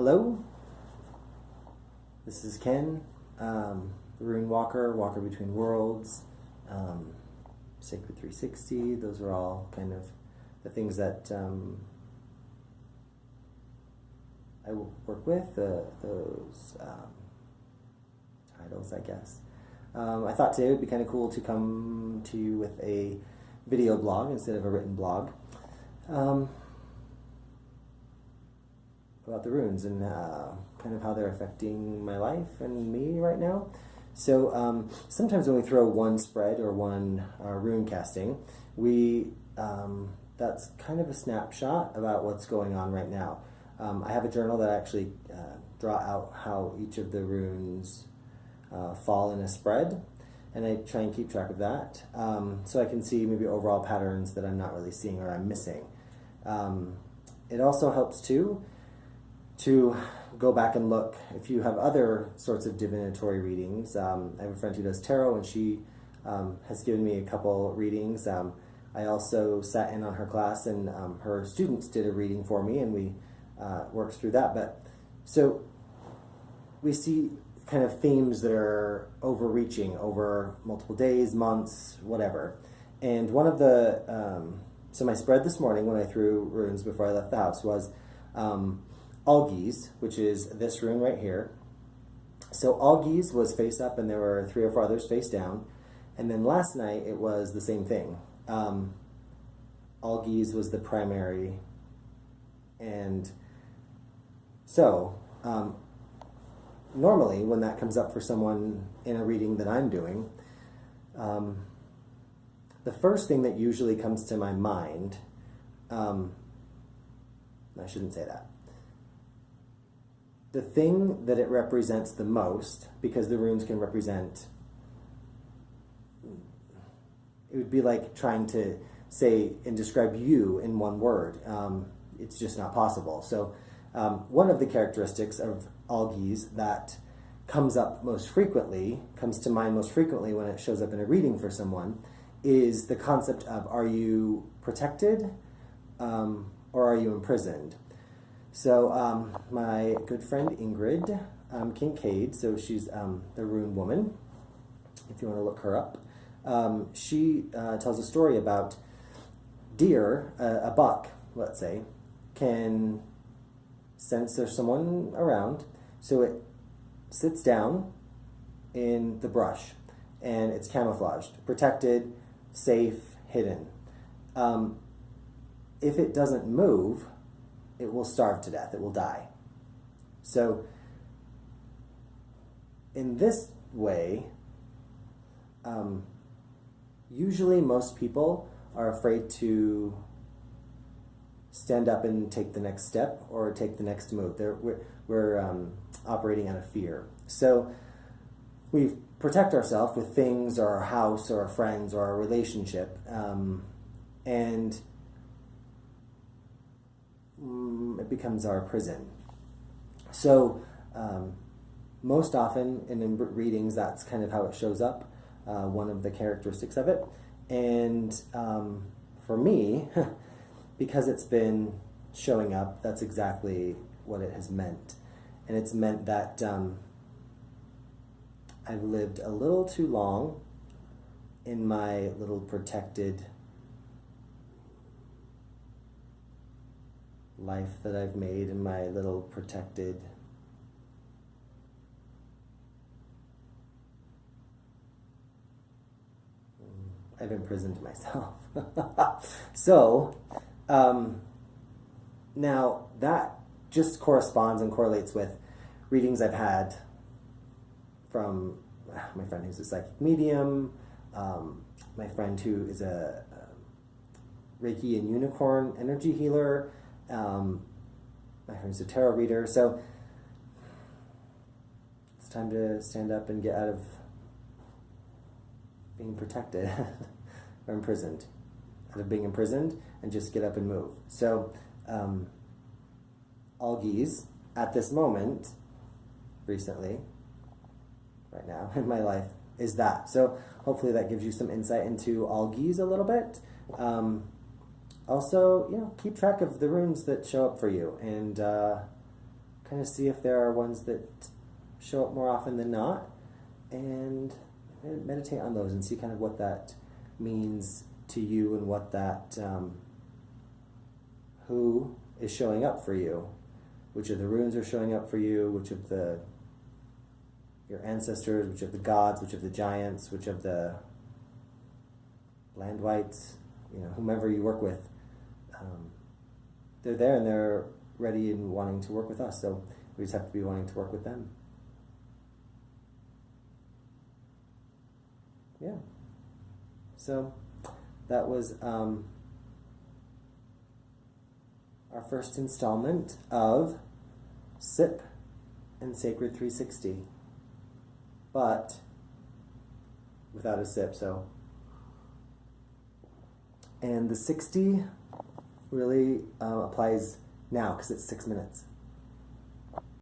Hello, this is Ken, Rune Walker, Walker Between Worlds, Sacred 360. Those are all kind of the things that I work with, those titles, I guess. I thought today would be kind of cool to come to you with a video blog instead of a written blog. About the runes and kind of how they're affecting my life and me right now. So sometimes when we throw one spread or one rune casting, that's kind of a snapshot about what's going on right now. I have a journal that I actually draw out how each of the runes fall in a spread, and I try and keep track of that, so I can see maybe overall patterns that I'm not really seeing or I'm missing. It also helps too to go back and look if you have other sorts of divinatory readings. I have a friend who does tarot, and she has given me a couple readings. I also sat in on her class, and her students did a reading for me, and we worked through that. But so we see kind of themes that are overreaching over multiple days, months, whatever. And one of the so my spread this morning when I threw runes before I left the house was Algiz, which is this rune right here. So Algiz was face up, and there were 3 or 4 others face down. And then last night it was the same thing. Algiz was the primary. And so normally when that comes up for someone in a reading that I'm doing, the first thing that usually comes to my mind, I shouldn't say that. The thing that it represents the most, because the runes can represent, it would be like trying to say and describe you in one word. It's just not possible. So one of the characteristics of Algiz that comes to mind most frequently when it shows up in a reading for someone, is the concept of, are you protected or are you imprisoned? So my good friend Ingrid Kincaid, so she's the rune woman, if you want to look her up, she tells a story about deer, a buck, let's say, can sense there's someone around, so it sits down in the brush, and it's camouflaged, protected, safe, hidden. If it doesn't move, it will starve to death, it will die. So in this way, usually most people are afraid to stand up and take the next step or take the next move. We're operating out of fear. So we protect ourselves with things, or our house, or our friends, or our relationship, and it becomes our prison. So most often in readings, that's kind of how it shows up, one of the characteristics of it. And for me, because it's been showing up, that's exactly what it has meant. And it's meant that I've lived a little too long in my little protected life that I've made, in my little protected I've imprisoned myself. So now that just corresponds and correlates with readings I've had from my friend who's a psychic medium, my friend who is a Reiki and unicorn energy healer, my friend's a tarot reader. So it's time to stand up and get out of being protected or imprisoned, out of being imprisoned, and just get up and move. So Algiz at this moment, recently, right now in my life, is that. So hopefully that gives you some insight into Algiz a little bit. Also, keep track of the runes that show up for you, and kind of see if there are ones that show up more often than not, and meditate on those and see kind of what that means to you and what that who is showing up for you, which of the runes are showing up for you, which of your ancestors, which of the gods, which of the giants, which of the land wights, whomever you work with, they're there and they're ready and wanting to work with us. So we just have to be wanting to work with them. Yeah. So that was our first installment of SIP and Sacred 360, but without a sip. So, and the 60 really applies now because it's 6 minutes.